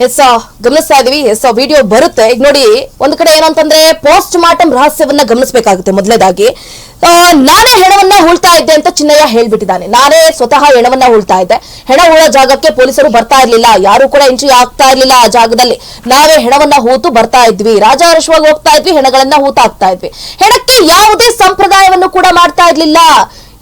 ಗಮನಿಸ್ತಾ ಇದೀವಿ. ವಿಡಿಯೋ ಬರುತ್ತೆ ಈಗ ನೋಡಿ. ಒಂದ್ ಕಡೆ ಏನಂತಂದ್ರೆ ಪೋಸ್ಟ್ ಮಾರ್ಟಮ್ ರಹಸ್ಯವನ್ನ ಗಮನಿಸಬೇಕಾಗುತ್ತೆ. ಮೊದಲನೇದಾಗಿ ನಾನೇ ಹೆಣವನ್ನ ಹೂಳ್ತಾ ಇದ್ದೆ ಅಂತ ಚಿನ್ನಯ್ಯ ಹೇಳ್ಬಿಟ್ಟಿದ್ದಾನೆ. ನಾನೇ ಸ್ವತಃ ಹೆಣವನ್ನ ಹೂಳ್ತಾ ಇದ್ದೆ. ಹೆಣ ಹೂಳೋ ಜಾಗಕ್ಕೆ ಪೊಲೀಸರು ಬರ್ತಾ ಇರ್ಲಿಲ್ಲ, ಯಾರು ಕೂಡ ಎಂಟ್ರಿ ಆಗ್ತಾ ಇರ್ಲಿಲ್ಲ ಆ ಜಾಗದಲ್ಲಿ. ನಾವೇ ಹೆಣವನ್ನ ಹೂತು ಬರ್ತಾ ಇದ್ವಿ, ರಾಜಾರಶವಾಗಿ ಹೋಗ್ತಾ ಇದ್ವಿ, ಹೆಣಗಳನ್ನ ಹೂತಾಕ್ತಾ ಇದ್ವಿ. ಹೆಣಕ್ಕೆ ಯಾವುದೇ ಸಂಪ್ರದಾಯವನ್ನು ಕೂಡ ಮಾಡ್ತಾ ಇರ್ಲಿಲ್ಲ,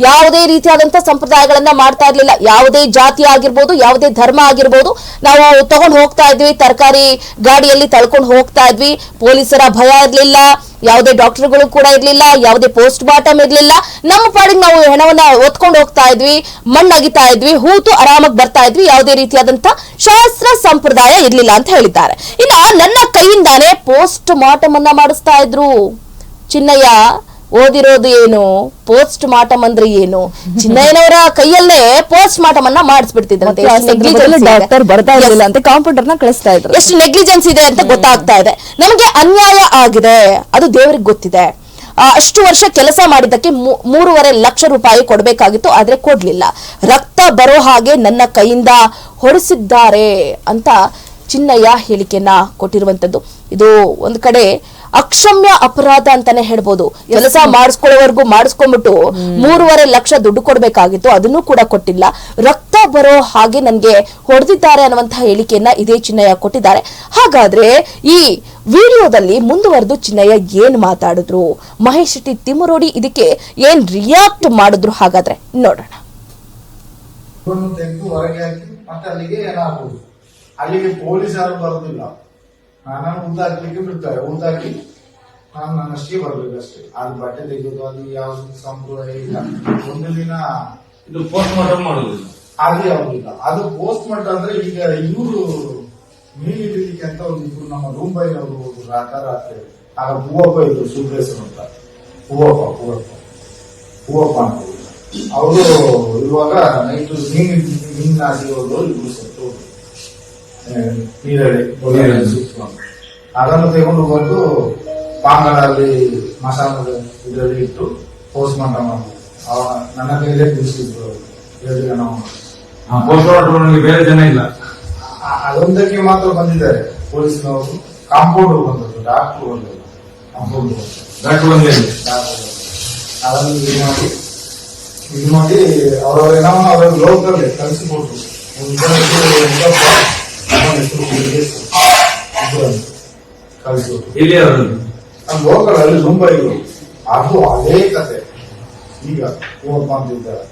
ಯಾವುದೇ ರೀತಿಯಾದಂತಹ ಸಂಪ್ರದಾಯಗಳನ್ನ ಮಾಡ್ತಾ ಇರ್ಲಿಲ್ಲ. ಯಾವುದೇ ಜಾತಿ ಆಗಿರ್ಬೋದು, ಯಾವುದೇ ಧರ್ಮ ಆಗಿರ್ಬೋದು, ನಾವು ತಗೊಂಡು ಹೋಗ್ತಾ ಇದ್ವಿ, ತರಕಾರಿ ಗಾಡಿಯಲ್ಲಿ ತಳ್ಕೊಂಡು ಹೋಗ್ತಾ ಇದ್ವಿ. ಪೊಲೀಸರ ಭಯ ಇರ್ಲಿಲ್ಲ, ಯಾವುದೇ ಡಾಕ್ಟರ್ಗಳು ಕೂಡ ಇರ್ಲಿಲ್ಲ, ಯಾವುದೇ ಪೋಸ್ಟ್ ಮಾರ್ಟಮ್ ಇರ್ಲಿಲ್ಲ. ನಮ್ಮ ಪಾಡಿಗೆ ನಾವು ಹೆಣವನ್ನ ಒತ್ಕೊಂಡು ಹೋಗ್ತಾ ಇದ್ವಿ, ಮಣ್ಣಗಿತಾ ಇದ್ವಿ, ಹೂತು ಆರಾಮಾಗಿ ಬರ್ತಾ ಇದ್ವಿ. ಯಾವುದೇ ರೀತಿಯಾದಂತಹ ಶಾಸ್ತ್ರ ಸಂಪ್ರದಾಯ ಇರ್ಲಿಲ್ಲ ಅಂತ ಹೇಳಿದ್ದಾರೆ. ಇನ್ನ ನನ್ನ ಕೈಯಿಂದಾನೇ ಪೋಸ್ಟ್ ಮಾರ್ಟಮ್ ಅನ್ನ ಮಾಡಿಸ್ತಾ ಇದ್ರು. ಚಿನ್ನಯ್ಯ ಓದಿರೋದು ಏನು, ಪೋಸ್ಟ್ ಮಾರ್ಟಮ್ ಅಂದ್ರೆ ಏನು? ಚಿನ್ನಯ್ಯನವರ ಕೈಯಲ್ಲೇ ಪೋಸ್ಟ್ ಮಾರ್ಟಮ್ ಅನ್ನ ಮಾಡಿಸ್ಬಿಡ್ತಿದ್ರಂತೆ. ಡಾಕ್ಟರ್ ಬರ್ತಾ ಇರಲಿಲ್ಲ ಅಂತ ಕಾಂಪೌಂಡರ್ ನ ಕಳಿಸ್ತಾ ಇದ್ರು. ಎಷ್ಟು ನೆಗ್ಲಿಜೆನ್ಸ್ ಇದೆ ಅಂತ ಗೊತ್ತಾಗ್ತಾ ಇದೆ. ನಮಗೆ ಅನ್ಯಾಯ ಆಗಿದೆ, ಅದು ದೇವರಿಗೆ ಗೊತ್ತಿದೆ. ಅಷ್ಟು ವರ್ಷ ಕೆಲಸ ಮಾಡಿದ್ದಕ್ಕೆ 3.5 ಲಕ್ಷ ರೂಪಾಯಿ ಕೊಡಬೇಕಾಗಿತ್ತು, ಆದ್ರೆ ಕೊಡ್ಲಿಲ್ಲ. ರಕ್ತ ಬರೋ ಹಾಗೆ ನನ್ನ ಕೈಯಿಂದ ಹೊಡೆಸಿದ್ದಾರೆ ಅಂತ ಚಿನ್ನಯ್ಯ ಹೇಳಿಕೆಯನ್ನ ಕೊಟ್ಟಿರುವಂತದ್ದು. ಇದು ಒಂದ್ ಕಡೆ ಅಕ್ಷಮ್ಯ ಅಪರಾಧ ಅಂತಾನೆ ಹೇಳ್ಬೋದು. ಕೆಲಸ ಮಾಡಿಸ್ಕೊಳ್ಳೋವರೆಗೂ ಮಾಡಿಸ್ಕೊಂಡ್ಬಿಟ್ಟು 3.5 ಲಕ್ಷ ದುಡ್ಡು ಕೊಡ್ಬೇಕಾಗಿತ್ತು, ಅದನ್ನು ಕೂಡ ಕೊಟ್ಟಿಲ್ಲ. ರಕ್ತ ಬರೋ ಹಾಗೆ ನನ್ಗೆ ಹೊಡೆದಿದ್ದಾರೆ ಅನ್ನುವಂತಹ ಹೇಳಿಕೆಯನ್ನ ಇದೇ ಚಿನ್ನಯ್ಯ ಕೊಟ್ಟಿದ್ದಾರೆ. ಹಾಗಾದ್ರೆ ಈ ವಿಡಿಯೋದಲ್ಲಿ ಮುಂದುವರೆದು ಚಿನ್ನಯ್ಯ ಏನ್ ಮಾತಾಡಿದ್ರು, ಮಹೇಶ್ ಶೆಟ್ಟಿ ತಿಮ್ಮರೋಡಿ ಇದಕ್ಕೆ ಏನ್ ರಿಯಾಕ್ಟ್ ಮಾಡಿದ್ರು, ಹಾಗಾದ್ರೆ ನೋಡೋಣ. ಅಲ್ಲಿಗೆ ಪೊಲೀಸರು ಬರೋದಿಲ್ಲ, ನಾನು ಉದ್ದಾಕ್ಲಿಕ್ಕೆ ಬಿಡ್ತಾರೆ. ಉದ್ದಾಕಿ ನಾನು ನನ್ನಷ್ಟೇ ಬರ್ಬೇಕು ಅಷ್ಟೇ. ಅದು ಬಟ್ಟೆ ತೆಗೆದು ಅದು ಯಾವ ಸಂಪ್ರದಾಯ ಇಲ್ಲ. ಒಂದು ದಿನ ಇದು ಪೋಸ್ಟ್ ಮಾರ್ಟಮ್ ಮಾಡೋದಿಲ್ಲ, ಅದು ಯಾವುದಿಲ್ಲ. ಅದು ಪೋಸ್ಟ್ ಮಾರ್ಟಮ್ ಅಂದ್ರೆ ಈಗ ಇವರು ಮೀನಿಡ್ಲಿಕ್ಕೆ ಅಂತ ಒಂದಿಬ್ರು ನಮ್ಮ ರೂಂಬೈನವರು ರಾತ್ರಿ ಆಗ ಹೂವಪ್ಪ ಇದ್ರು, ಸುಬ್ರೇಶ್ವರ ಅಂತ, ಹೂವಪ್ಪ ಅಂತ ಅವರು ಇವಾಗ ನೈಟ್ ಮೀನ್ ಹಾಕಿ ಹೋದ್ರು. ಇಬ್ರು ಸತ್ತು ನೀರಡಿ ಅದನ್ನು ತೆಗೆದು ಬಂದು ಪಾಂಗಡಲ್ಲಿ ಮಸಾಲದ ಇದರಲ್ಲಿ ಇಟ್ಟು ಪೋಸ್ಟ್ ಮಾರ್ಟಮ್ ಮಾಡಿ ನನ್ನ ಕೈಲೇ ತಿಳಿಸಿದ್ರು. 2 ಜನ ಪೋಸ್ಟ್ ಮಾರ್ಟಮ್ ಬೇರೆ ಜನ ಇಲ್ಲ, ಅದೊಂದಕ್ಕೆ ಮಾತ್ರ ಬಂದಿದ್ದಾರೆ ಪೊಲೀಸ್ನವರು. ಕಾಂಪೌಂಡರ್ ಬಂದದ್ದು, ಡಾಕ್ಟರ್ ಬಂದದ್ದು, ಅದನ್ನು ಇದು ಮಾಡಿ ಅವರವ್ರ ಏನವನ್ನ ಅವ್ರ ಲೋಕಲ್ ಕಳಿಸಿಕೊಟ್ರು. ಲೋಕಲ್ ಅಲ್ಲಿ ಮುಂಬೈಗಳು ಅದು ಅದೇ ಕತೆ. ಈಗ ಹೋಗಪ್ಪ ಅಂತಿದ್ದಾರೆ.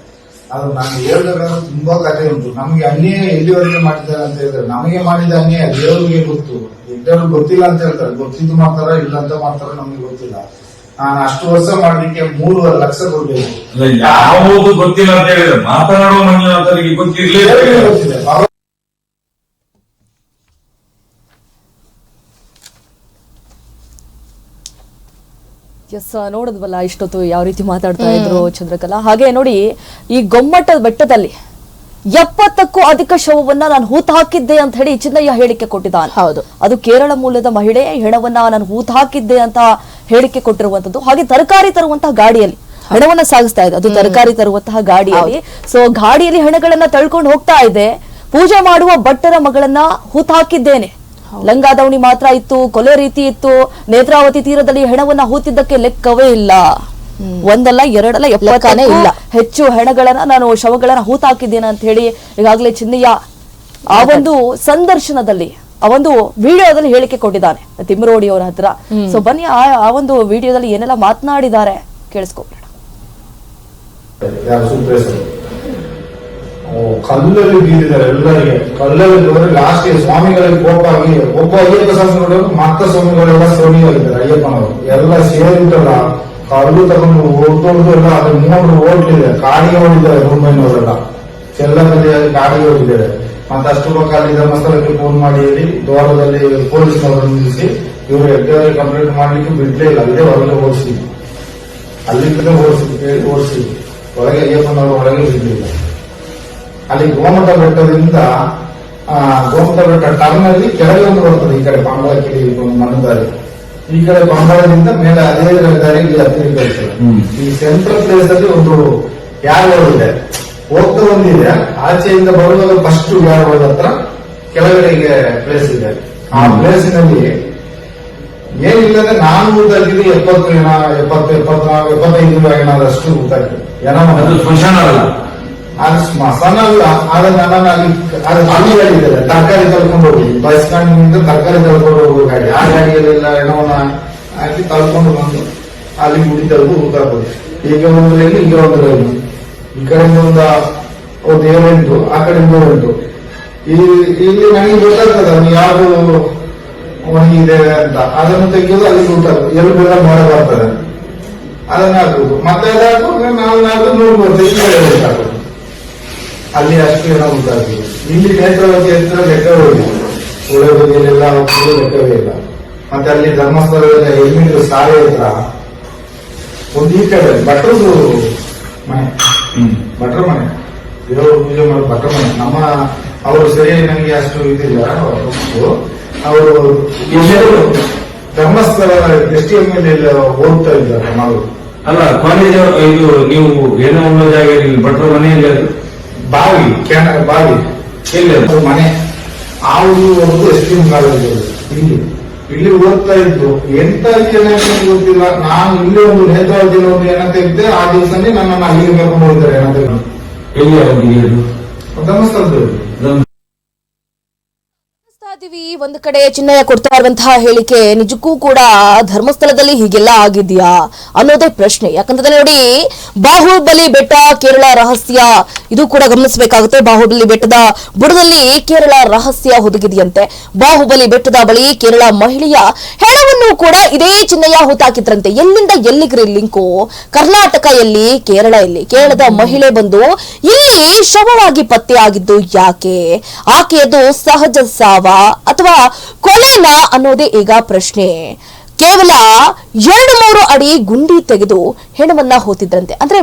ಅದು ನಾನು ಹೇಳಿದಾಗ ತುಂಬಾ ಕತೆ ಉಂಟು. ನಮ್ಗೆ ಅನ್ಯಾಯ ಎಲ್ಲಿವರೆಗೆ ಮಾಡಿದ್ದಾರೆ ಅಂತ ಹೇಳಿದ್ರೆ, ನಮಗೆ ಮಾಡಿದ ಅನ್ಯಾಯ ದೇವರಿಗೆ ಗೊತ್ತು. ಇದ್ದವ್ರು ಗೊತ್ತಿಲ್ಲ ಅಂತ ಹೇಳ್ತಾರೆ, ಗೊತ್ತಿದ್ದು ಮಾಡ್ತಾರ ಇಲ್ಲ ಅಂತ ಮಾಡ್ತಾರ ನಮ್ಗೆ ಗೊತ್ತಿಲ್ಲ. ನಾನು ಅಷ್ಟು ವರ್ಷ ಮಾಡ್ಲಿಕ್ಕೆ 3.5 ಲಕ್ಷ ಕೊಡ್ಬೇಕು. ಯಾವುದು ಗೊತ್ತಿಲ್ಲ ಅಂತ ಹೇಳಿದ್ರೆ ಮಾತನಾಡುವ ಮಂಜುನಾಥರಿಗೆ ಗೊತ್ತಿರಲಿಲ್ಲ. ನೋಡಿದ್ವಲ್ಲ ಇಷ್ಟೊತ್ತು ಯಾವ ರೀತಿ ಮಾತಾಡ್ತಾ ಇದ್ರು ಚಂದ್ರಕಲಾ. ಹಾಗೆ ನೋಡಿ, ಈ ಗೊಮ್ಮಟದ ಬೆಟ್ಟದಲ್ಲಿ 70ಕ್ಕೂ ಅಧಿಕ ಶವವನ್ನ ನಾನು ಹೂತ್ ಹಾಕಿದ್ದೆ ಅಂತ ಹೇಳಿ ಚಿನ್ನಯ್ಯ ಹೇಳಿಕೆ ಕೊಟ್ಟಿದ್ದಾನೆ. ಹೌದು, ಅದು ಕೇರಳ ಮೂಲದ ಮಹಿಳೆ ಹೆಣವನ್ನ ನಾನು ಹೂತ್ ಹಾಕಿದ್ದೆ ಅಂತ ಹೇಳಿಕೆ ಕೊಟ್ಟಿರುವಂತದ್ದು. ಹಾಗೆ ತರಕಾರಿ ತರುವಂತಹ ಗಾಡಿಯಲ್ಲಿ ಹೆಣವನ್ನ ಸಾಗಿಸ್ತಾ ಇದೆ, ಅದು ತರಕಾರಿ ತರುವಂತಹ ಗಾಡಿಯಲ್ಲಿ. ಸೊ ಗಾಡಿಯಲ್ಲಿ ಹೆಣಗಳನ್ನ ತಳ್ಕೊಂಡು ಹೋಗ್ತಾ ಇದೆ. ಪೂಜೆ ಮಾಡುವ ಭಟ್ಟರ ಮಗಳನ್ನ ಹೂತ್ ಹಾಕಿದ್ದೇನೆ, ಲಂಗಾದವಣಿ ಮಾತ್ರ ಇತ್ತು, ಕೊಲೆ ರೀತಿ ಇತ್ತು, ನೇತ್ರಾವತಿ ತೀರದಲ್ಲಿ ಹೆಣವನ್ನ ಹೂತಿದ್ದಕ್ಕೆ ಲೆಕ್ಕವೇ ಇಲ್ಲ. ಒಂದಲ್ಲ ಎರಡಲ್ಲ 70 ಇಲ್ಲ ಹೆಚ್ಚು ಹೆಣಗಳನ್ನ ನಾನು ಶವಗಳನ್ನ ಹೂತಾಕಿದ್ದೇನೆ ಅಂತ ಹೇಳಿ ಈಗಾಗಲೇ ಚಿನ್ನಯ್ಯ ಆ ಒಂದು ಸಂದರ್ಶನದಲ್ಲಿ, ಆ ಒಂದು ವಿಡಿಯೋದಲ್ಲಿ ಹೇಳಿಕೆ ಕೊಟ್ಟಿದ್ದಾನೆ ತಿಮ್ಮರೋಡಿ ಅವರ ಹತ್ರ. ಸೊ ಬನ್ನಿ ಆ ಒಂದು ವಿಡಿಯೋದಲ್ಲಿ ಏನೆಲ್ಲ ಮಾತನಾಡಿದ್ದಾರೆ ಕೇಳಿಸ್ಕೊಬೇಡ. ಕಲ್ಲಲ್ಲಿ ಬೀದಿದ್ದಾರೆ ಎಲ್ಲರಿಗೆ. ಕಲ್ಲಲ್ಲಿ ಹೋದ್ರೆ ಲಾಸ್ಟ್ ಸ್ವಾಮಿಗಳಿಗೆ ಕೋಪ ಆಗಿ ಒಬ್ಬ ಅಯ್ಯಪ್ಪ ಸ್ವಾಮಿಗಳು ಮತ್ತ ಸ್ವಾಮಿಗಳೆಲ್ಲ ಸೋನಿಯಾಗಿದ್ದಾರೆ. ಅಯ್ಯಪ್ಪನವರು ಎಲ್ಲ ಸೇರಿಬಿಟ್ಟಲ್ಲ, ಕಲ್ಲು ತಗೊಂಡು ಓಡ್ತೊಂಡು ಎಲ್ಲ ಅದ್ರ 3 ಓಟ್ಲಿದೆ. ಕಾಡಿಗೆ ಓಡಿದ್ದಾರೆ ಮುಂಬೈನವರೆಲ್ಲ, ಚೆಲ್ಲದಲ್ಲಿ ಕಾಡಿಗೆ ಓಡಿದ್ದಾರೆ. ಮತ್ತೆ ಅಷ್ಟು ಪಕ್ಕ ಅಲ್ಲಿ ಧರ್ಮಸ್ಥಳಕ್ಕೆ ಫೋನ್ ಮಾಡಿ ಹೇಳಿ ದ್ವಾರದಲ್ಲಿ ಪೊಲೀಸ್ನವರು ನಿಲ್ಲಿಸಿ ಇವರು ಎಫ್ಐಆರ್ ಕಂಪ್ಲೇಂಟ್ ಮಾಡ್ಲಿಕ್ಕೆ ಬಿಡ್ಲೇ ಇಲ್ಲ. ಅಲ್ಲೇ ಹೊರಗೆ ಓಡಿಸಿದ್ವಿ, ಅಲ್ಲಿಂದಲೇ ಓಡಿಸಿದ್ವಿ, ಹೇಳಿ ಓಡಿಸಿದ್ವಿ. ಒಳಗೆ ಅಯ್ಯಪ್ಪನವರು ಒಳಗೆ ಬಿಡ್ಲಿಲ್ಲ. ಅಲ್ಲಿ ಗೋಮಟ ಬೆಟ್ಟದಿಂದ ಗೋಮಟ ಬೆಟ್ಟ ಟರ್ನ್ ಅಲ್ಲಿ ಕೆಳಗೆ ಒಂದು ಬರ್ತದೆ. ಈ ಕಡೆ ಪಾಂಬಳಕ್ಕೆ ಮಣ್ಣದಾರಿ, ಈ ಕಡೆ ಬಂಗಾಳದಿಂದ ಮೇಲೆ ಅದೇ ದಾರಿ ಇಲ್ಲಿ ಹತ್ತಿರ. ಈ ಸೆಂಟ್ರಲ್ ಪ್ಲೇಸ್ ಅಲ್ಲಿ ಒಂದು ಯಾರ್ ರೋಡ್ ಇದೆ, ಹೋಗ್ತಾ ಒಂದಿದೆ. ಆಚೆಯಿಂದ ಬರುವಾಗ ಫಸ್ಟ್ ಯಾರ್ ರೋಡ್ ಹತ್ರ ಕೆಳಗಡೆ ಹೀಗೆ ಪ್ಲೇಸ್ ಇದೆ. ಆ ಪ್ಲೇಸಿನಲ್ಲಿ ಏನಿಲ್ಲದೆ ನಾನು ಊಟ ಹಾಕಿದ್ದು 70 ಜನ 75 ಏನಾದಷ್ಟು ಊಟ ಹಾಕಿದ್ದು ಅದು ಸ್ಮಶಾನ ಅಲ್ಲ. ಅದು ಸ್ಮಶಾನ ಅಲ್ಲ. ಆದ್ರೆ ನನ್ನ ಅದು ಹಳ್ಳಿಗಳಿದ್ದಾರೆ, ತರಕಾರಿ ತಳ್ಕೊಂಡು ಹೋಗಿ ಬಸ್ ಸ್ಟ್ಯಾಂಡ್ ತರಕಾರಿ ತಳ್ಕೊಂಡು ಹೋಗೋ ಗಾಡಿ, ಆ ಗಾಡಿಯಲ್ಲೆಲ್ಲ ಹೆಣವನ್ನ ಹಾಕಿ ತಳ್ಕೊಂಡು ಬಂದು ಅಲ್ಲಿ ಗುಡಿ ತಲುಪು ಊಟ ಹಾಕೋದು. ಈಗ ಒಂದು ಲೈನ್, ಈಗ ಒಂದು ಲೈನ್, ಈ ಕಡೆಯಿಂದ ಒಂದು 7 8, ಆ ಕಡೆಯಿಂದ 8. ಇಲ್ಲಿ ನನಗೆ ಗೊತ್ತಾಗ್ತದೆ ಅವ್ನು ಯಾವುದು ಒಣಗಿದೆ ಅಂತ. ಅದನ್ನು ತೆಗೆಯೋದು ಅಲ್ಲಿ ಊಟ ಎಲ್ಲಿ ಬೇಗ ಮಳೆ ಬರ್ತದೆ ಅದನ್ನ ಹಾಕುದು. ಮತ್ತೆ ಅದು ಹಾಕುವಾಗ ನಾವು ನೋಡ್ಬೋದು ಈ ಕಡೆ ಊಟ ಹಾಕೋದು. ಅಲ್ಲಿ ಅಷ್ಟು ಏನೋ ಊಟ ಹಾಕಿದ್ರು. ಇಲ್ಲಿ ನೇತ್ರಾವತಿ ಹತ್ರ ಲೆಕ್ಕವೇ ಇಲ್ಲ, ಉಳೆ ಬದಿಯಲ್ಲೆಲ್ಲ ಹೋಗ್ತಿದ್ದು ಲೆಕ್ಕವೇ ಇಲ್ಲ. ಮತ್ತೆ ಅಲ್ಲಿ ಧರ್ಮಸ್ಥಳದ ಎಲ್ಲಿಂದ ಸಾಲೆ ಹತ್ರ ಒಂದು ಈ ಕಡೆ ಭಟ್ರದು ಮನೆ, ಭಟ್ರ ಮನೆ, ದೇವರ ಪೂಜೆ ಮಾಡೋ ಭಟ್ರ ಮನೆ. ನಮ್ಮ ಅವರು ಸರಿಯಾಗಿ ನನಗೆ ಅಷ್ಟು ಇದಿಲ್ಲ. ಅವರು ಧರ್ಮಸ್ಥಳ STM ಓದ್ತಾ ಇದ್ದಾರೆ ನಾವು. ಅಲ್ಲ, ಕಾಲೇಜ್ ಇದು ನೀವು ಏನೋ ಒಂದು ಜಾಗ ಭಟ್ರ ಮನೆಯಲ್ಲಿ ಅದು ಬಾವಿ ಬಾವಿ ಎಲ್ಲಿ ಅದು? ಅವ್ರ ಮನೆ ಅವರು ಒಂದು STM ಕಾಲೇಜ್ ಇಲ್ಲಿ ಓದ್ತಾ ಇದ್ದು. ಎಂತ ಏನಾಗ್ತದೆ ಗೊತ್ತಿಲ್ಲ. ನಾನು ಇಲ್ಲಿ ಒಂದು ನೇತ್ರಾವತಿ ಒಂದು ಏನ ತೆಗೆದೆ. ಆ ದಿವಸನೇ ನನ್ನನ್ನು ಅಲ್ಲಿಗೆ ಕರ್ಕೊಂಡು ಹೋಗಿದ್ದಾರೆ. ಏನ ತೆಗೆದು ಎಲ್ಲಿ ಅವರಿಗೆ ಅದು? ಧರ್ಮಸ್ಥಳದಲ್ಲಿ ಇದೀವಿ. ಒಂದು ಕಡೆ ಚಿನ್ನಯ್ಯ ಕೊಡ್ತಾ ಇರುವಂತಹ ಹೇಳಿಕೆ ನಿಜಕ್ಕೂ ಕೂಡ ಧರ್ಮಸ್ಥಳದಲ್ಲಿ ಹೀಗೆಲ್ಲ ಆಗಿದ್ಯಾ ಅನ್ನೋದೇ ಪ್ರಶ್ನೆ. ಯಾಕಂದ್ರೆ ನೋಡಿ, ಬಾಹುಬಲಿ ಬೆಟ್ಟ ಕೇರಳ ರಹಸ್ಯ ಇದು ಕೂಡ ಗಮನಿಸಬೇಕಾಗುತ್ತೆ. ಬಾಹುಬಲಿ ಬೆಟ್ಟದ ಬುಡದಲ್ಲಿ ಕೇರಳ ರಹಸ್ಯ ಹುದುಗಿದೆಯಂತೆ. ಬಾಹುಬಲಿ ಬೆಟ್ಟದ ಬಳಿ ಕೇರಳ ಮಹಿಳೆಯ ಹೆಣವನ್ನು ಕೂಡ ಇದೇ ಚಿನ್ನಯ್ಯ ಹುತ್ತಾಕಿದ್ರಂತೆ. ಎಲ್ಲಿಂದ ಎಲ್ಲಿಗ್ರಿ ಲಿಂಕು? ಕರ್ನಾಟಕ ಎಲ್ಲಿ, ಕೇರಳ ಎಲ್ಲಿ? ಕೇರಳದ ಮಹಿಳೆ ಬಂದು ಇಲ್ಲಿ ಶವವಾಗಿ ಪತ್ತೆಯಾಗಿದ್ದು ಯಾಕೆ? ಆಕೆಯದು ಸಹಜ ಸಾವ ಅಥವಾ ಕೊಲೆನಾ ಅನ್ನೋದೇ ಈಗ ಪ್ರಶ್ನೆ. ಕೇವಲ 2-3 ಅಡಿ ಗುಂಡಿ ತೆಗೆದು ಹೆಣವನ್ನ ಹೂತಿದ್ರಂತೆ. ಅಂದ್ರೆ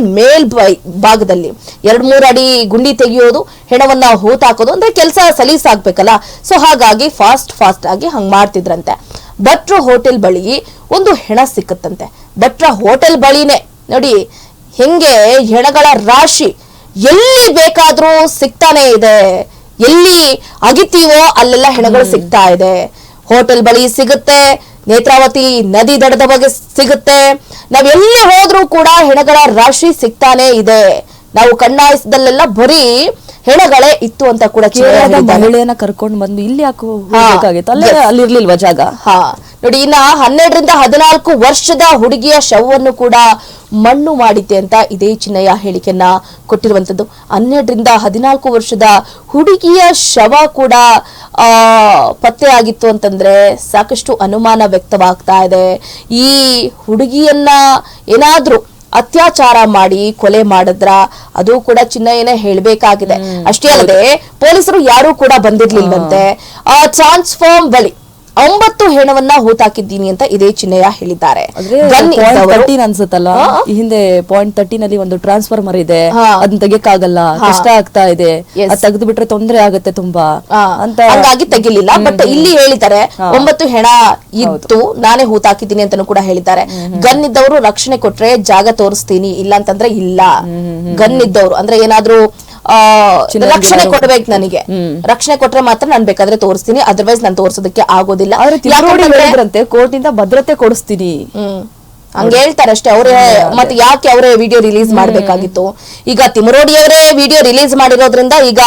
ಭಾಗದಲ್ಲಿ 2-3 ಅಡಿ ಗುಂಡಿ ತೆಗೆಯೋದು, ಹೆಣವನ್ನ ಹೂತಾಕೋದು ಅಂದ್ರೆ ಕೆಲಸ ಸಲೀಸಾಗ್ಬೇಕಲ್ಲ. ಸೊ ಹಾಗಾಗಿ ಫಾಸ್ಟ್ ಆಗಿ ಹಂಗ್ ಮಾಡ್ತಿದ್ರಂತೆ. ಭಟ್ರ ಹೋಟೆಲ್ ಬಳಿ ಒಂದು ಹೆಣ ಸಿಕ್ಕತ್ತಂತೆ. ಭಟ್ರ ಹೋಟೆಲ್ ಬಳಿನೇ ನೋಡಿ ಹೆಂಗೆ ಹೆಣಗಳ ರಾಶಿ ಎಲ್ಲಿ ಬೇಕಾದ್ರೂ ಸಿಗ್ತಾನೆ ಇದೆ. ಎಲ್ಲಿ ಅಗಿತೀವೋ ಅಲ್ಲೆಲ್ಲ ಹೆಣಗಳು ಸಿಗ್ತಾ ಇದೆ. ಹೋಟೆಲ್ ಬಳಿ ಸಿಗುತ್ತೆ, ನೇತ್ರಾವತಿ ನದಿ ದಡದ ಬಗ್ಗೆ ಸಿಗುತ್ತೆ. ನಾವ್ ಎಲ್ಲಿ ಹೋದ್ರೂ ಕೂಡ ಹೆಣಗಳ ರಾಶಿ ಸಿಗ್ತಾನೆ ಇದೆ. ನಾವು ಕಣ್ಣಾಯಿಸಿದಲ್ಲೆಲ್ಲ ಬರೀ ಹೆಣಗಳೇ ಇತ್ತು ಅಂತ ಕೂಡ ಮಹಿಳೆಯನ್ನ ಕರ್ಕೊಂಡು ಬಂದು ಇಲ್ಲಿ ಹಾಕಬೇಕಾಗಿತ್ತು, ಅಲ್ಲಿರ್ಲಿಲ್ವಾ ಜಾಗ? ನೋಡಿ, ಇನ್ನ 12-14 ವರ್ಷದ ಹುಡುಗಿಯ ಶವವನ್ನು ಕೂಡ ಮಣ್ಣು ಮಾಡಿದ್ದೆ ಅಂತ ಇದೇ ಚಿನ್ನಯ್ಯ ಹೇಳಿಕೆಯನ್ನ ಕೊಟ್ಟಿರುವಂತದ್ದು. 12-14 ವರ್ಷದ ಹುಡುಗಿಯ ಶವ ಕೂಡ ಪತ್ತೆ ಆಗಿತ್ತು ಅಂತಂದ್ರೆ ಸಾಕಷ್ಟು ಅನುಮಾನ ವ್ಯಕ್ತವಾಗ್ತಾ ಇದೆ. ಈ ಹುಡುಗಿಯನ್ನ ಏನಾದ್ರೂ ಅತ್ಯಾಚಾರ ಮಾಡಿ ಕೊಲೆ ಮಾಡಿದ್ರ ಅದು ಕೂಡ ಚಿನ್ನಯ್ಯನೇ ಹೇಳ್ಬೇಕಾಗಿದೆ. ಅಷ್ಟೇ ಅಲ್ಲದೆ ಪೊಲೀಸರು ಯಾರು ಕೂಡ ಬಂದಿರ್ಲಿಲ್ವಂತೆ. ಟ್ರಾನ್ಸ್ಫಾರ್ಮ್ ಬಳಿ 9 ಹೆಣವನ್ನ ಹೂತಾಕಿದ್ದೀನಿ ಅಂತ ಇದೇ ಚಿನ್ನಯ್ಯ ಹೇಳಿದ್ದಾರೆ. ಅನ್ಸುತ್ತಲ್ಲ, ಈ ಹಿಂದೆ .13 ಒಂದು ಟ್ರಾನ್ಸ್ಫಾರ್ಮರ್ ಇದೆ, ಅದನ್ನ ತೆಗಿಯಕ್ಕಾಗಲ್ಲ, ಕಷ್ಟ ಆಗ್ತಾ ಇದೆ, ತೆಗೆದು ಬಿಟ್ರೆ ತೊಂದರೆ ಆಗುತ್ತೆ ತುಂಬಾ ಅಂತ, ಹಂಗಾಗಿ ತೆಗಿಲಿಲ್ಲ. ಬಟ್ ಇಲ್ಲಿ ಹೇಳಿದ್ದಾರೆ 9 ಹೆಣ ಇತ್ತು, ನಾನೇ ಹೂತಾಕಿದ್ದೀನಿ ಅಂತಾನು ಕೂಡ ಹೇಳಿದ್ದಾರೆ. ಗನ್ ಇದ್ದವರು ರಕ್ಷಣೆ ಕೊಟ್ರೆ ಜಾಗ ತೋರಿಸ್ತೀನಿ, ಇಲ್ಲ ಅಂತಂದ್ರೆ ಇಲ್ಲ. ಗನ್ ಇದ್ದವರು ಅಂದ್ರೆ ಏನಾದ್ರೂ ರಕ್ಷಣೆ ಕೊಡ್ಬೇಕು, ನನಗೆ ರಕ್ಷಣೆ ಕೊಟ್ರೆ ಮಾತ್ರ ನಾನು ಬೇಕಾದ್ರೆ ತೋರಿಸ್ತೀನಿ, ಅದರ್ವೈಸ್ ನಾನು ತೋರ್ಸೋದಕ್ಕೆ ಆಗೋದಿಲ್ಲ. ಕೋರ್ಟ್ ಇಂದ ಭದ್ರತೆ ಕೊಡಿಸ್ತೀನಿ ಹಂಗ ಹೇಳ್ತಾರೆ ಅಷ್ಟೇ ಅವರೇ. ಮತ್ತೆ ಯಾಕೆ ಅವರೇ ವಿಡಿಯೋ ರಿಲೀಸ್ ಮಾಡ್ಬೇಕಾಗಿತ್ತು? ಈಗ ತಿಮರೋಡಿ ಅವರೇ ವಿಡಿಯೋ ರಿಲೀಸ್ ಮಾಡಿರೋದ್ರಿಂದ ಈಗ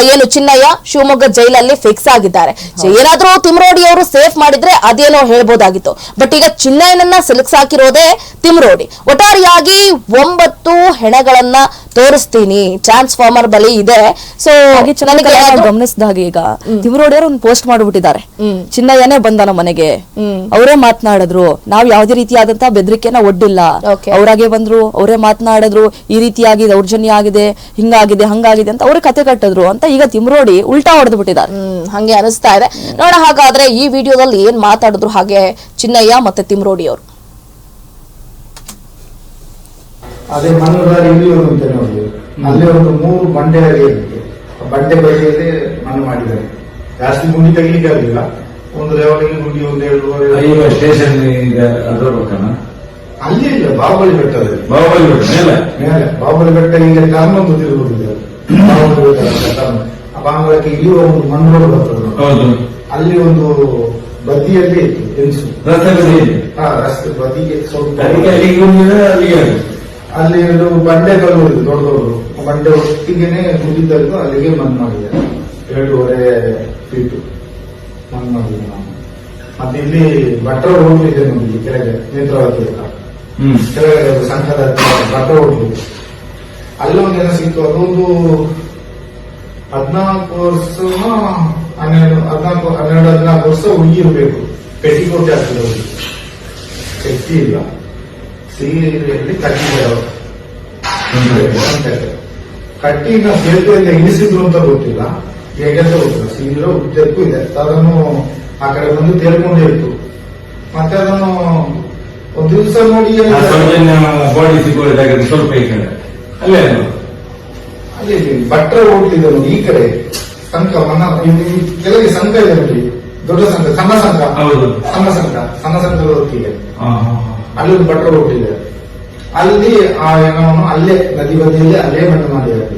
ಏನು ಚಿನ್ನಯ್ಯ ಶಿವಮೊಗ್ಗ ಜೈಲಲ್ಲಿ ಫಿಕ್ಸ್ ಆಗಿದ್ದಾರೆ. ಏನಾದ್ರೂ ತಿಮರೋಡಿ ಅವರು ಸೇಫ್ ಮಾಡಿದ್ರೆ ಅದೇನೋ ಹೇಳ್ಬೋದಾಗಿತ್ತು. ಬಟ್ ಈಗ ಚಿನ್ನಯ್ಯನನ್ನ ಸಿಲುಕ್ಸಾಕಿರೋದೇ ತಿಮರೋಡಿ. ಒಟ್ಟಾರೆಯಾಗಿ 9 ಹೆಣಗಳನ್ನ ತೋರಿಸ್ತೀನಿ, ಟ್ರಾನ್ಸ್ಫಾರ್ಮರ್ ಬಳಿ ಇದೆ. ಸೊ ಗಮನಿಸಿದ ಹಾಗೆ ಈಗ ತಿಮರೋಡಿ ಅವರು ಒಂದು ಪೋಸ್ಟ್ ಮಾಡ್ಬಿಟ್ಟಿದ್ದಾರೆ, ಚಿನ್ನಯ್ಯನೇ ಬಂದ ನಮ್ಮ ಮನೆಗೆ, ಅವರೇ ಮಾತನಾಡಿದ್ರು, ನಾವ್ ಯಾವ್ದೇ ರೀತಿಯಾದಂತಹ ಬೆದರಿಕೆನ ಒಡ್ಡಿಲ್ಲ, ಅವರಾಗೆ ಬಂದ್ರು, ಅವರೇ ಮಾತನಾಡಿದ್ರು, ಈ ರೀತಿಯಾಗಿ ದೌರ್ಜನ್ಯ ಆಗಿದೆ, ಹಿಂಗಾಗಿದೆ ಹಂಗಾಗಿದೆ ಅಂತ ಅವರೇ ಕತೆ ಕಟ್ಟಿದ್ರು ಅಂತ ಈಗ ತಿಮರೋಡಿ ಉಲ್ಟಾ ಹೊಡೆದು ಬಿಟ್ಟಿದ್ದಾರೆ. ಹಂಗೆ ಅನಿಸ್ತಾ ಇದೆ. ನೋಡ ಹಾಗಾದ್ರೆ ಈ ವಿಡಿಯೋದಲ್ಲಿ ಏನ್ ಮಾತಾಡಿದ್ರು ಹಾಗೆ ಚಿನ್ನಯ್ಯ ಮತ್ತೆ ತಿಮರೋಡಿ ಅವರು. ಅದೇ ಮಣ್ಣುದಾರಿ ಇಲ್ಲಿ ಅಂತ ನೋಡಿ, ಅಲ್ಲಿ ಒಂದು 3 ಬಂಡೆ ಇರುತ್ತೆ. ಬಂಡೆ ಬದಿಯಲ್ಲಿ ಮಣ್ಣು ಮಾಡಿದ್ದಾರೆ. ಜಾಸ್ತಿ ಗುಂಡಿ ತೆಗಿಲಿಕ್ಕೆ ಆಗಲಿಲ್ಲ. ಒಂದು ಲೆವೆಲ್ಗೆ ಗುಂಡಿ 1-2 ಸ್ಟೇಷನ್ ಅದ್ರ ಪಕ್ಕನ ಅಲ್ಲಿ ಇಲ್ಲ, ಬಾಹುಬಲಿ ಬೆಟ್ಟದಲ್ಲಿ. ಬಾಹುಬಲಿ ಬೆಟ್ಟ ಮೇಲೆ ಬಾಹುಬಲಿ ಬೆಟ್ಟ ಈಗ ಟರ್ನ್ ಒಂದು ತಿರುಗುತ್ತಿದೆ. ಬಾಹುಬಲಿ ಬೆಟ್ಟ ಬಾಂಗ್ಲಕ್ಕೆ ಇಳಿಯುವ ಒಂದು ಮಣ್ಣು ರೋಡ್ ಬರ್ತದೆ, ಹೌದು. ಅಲ್ಲಿ ಒಂದು ಬದಿಯಲ್ಲಿ ಇತ್ತು ಹೆಂಗಸು. ರಸ್ತೆ ಬದಿ ರಸ್ತೆ ಬದಿಗೆ ಸ್ವಲ್ಪ ಅದಕ್ಕೆ ಅಲ್ಲಿಗೆ ಹೋಗಿದ್ರೆ ಅಲ್ಲಿಗೆ ಆಗುತ್ತೆ. ಅಲ್ಲಿ ಎರಡು ಬಂಡೆಗಳು ಇದೆ, ದೊಡ್ಡ ದೊಡ್ಡ ಬಂಡೆ ಒಟ್ಟಿಗೆನೆ ಮುಗಿದ್ದದ್ದು ಅಲ್ಲಿಗೆ ಮಣ್ಣು ಮಾಡಿದ್ದಾರೆ. 2.5 ಫೀಟ್ ಮಣ್ಣು ಮಾಡಿದ್ವಿ ನಾವು. ಮತ್ತೆ ಇಲ್ಲಿ ಭಟ್ರ ಹೋಟ್ಲ್ ಇದೆ ನೋಡಿ ಕೆಳಗೆ, ನೇತ್ರಾವತಿ ಹತ್ರ ಕೆಳಗೆ ಸಂಘದ ಭಟ್ರ ಹೋಟ್ಲ್ ಇದೆ. ಅಲ್ಲೊಂದು ಏನೋ ಸಿಕ್ತು, ಅದೊಂದು 14 ವರ್ಷ 14 ವರ್ಷ ಹುಡುಗಿ ಇರಬೇಕು. ಪೆಟ್ಟಿಕೋಟೆ ಆಗ್ತದೆ, ಶಕ್ತಿ ಇಲ್ಲ, ಸೀರೆಯಲ್ಲಿ ಕಟ್ಟಿದ್ದಾರೆ. ಕಟ್ಟಿನ ಸೇತುವೆಯಿಂದ ಇಳಿಸಿದ್ರು ಅಂತ ಗೊತ್ತಿಲ್ಲ, ಹೇಗೆ ಅಂತ ಗೊತ್ತಿಲ್ಲ. ಸೀರೆ ಉದ್ದಕ್ಕೂ ಇದೆ. ಅದನ್ನು ಆ ಕಡೆ ಬಂದು ತೇಲ್ಕೊಂಡೇ ಇತ್ತು. ಮತ್ತೆ ಅದನ್ನು ಒಂದು ದಿವಸ ನೋಡಿ ಬಾಡಿ ಸಿಗೋದಾಗಿದೆ ಸ್ವಲ್ಪ ಈ ಕಡೆ ಅಲ್ಲೇ ಅಲ್ಲಿ ಭಟ್ರ ಹೋಗ್ತಿದ್ದೆ ನೋಡಿ, ಈ ಕಡೆ ಸಂಘ ಕೆಳಗೆ ಸಂಘ ಇದೆ ನೋಡಿ, ದೊಡ್ಡ ಸಂಘ, ಸಣ್ಣ ಸಂಘ, ಹೌದು, ಸಣ್ಣ ಸಂಘದ ಹೊತ್ತಿಗೆ ಅಲ್ಲಿ ಒಂದು ಭಟ್ರ ಹೋಗ್ತಿದೆ. ಅಲ್ಲಿ ಆ ಏನೋ ಅಲ್ಲೇ ನದಿ ಬದಿಯಲ್ಲಿ ಅಲ್ಲೇ ಮಣ್ಣು ಮಾಡಿದ್ದಾರೆ.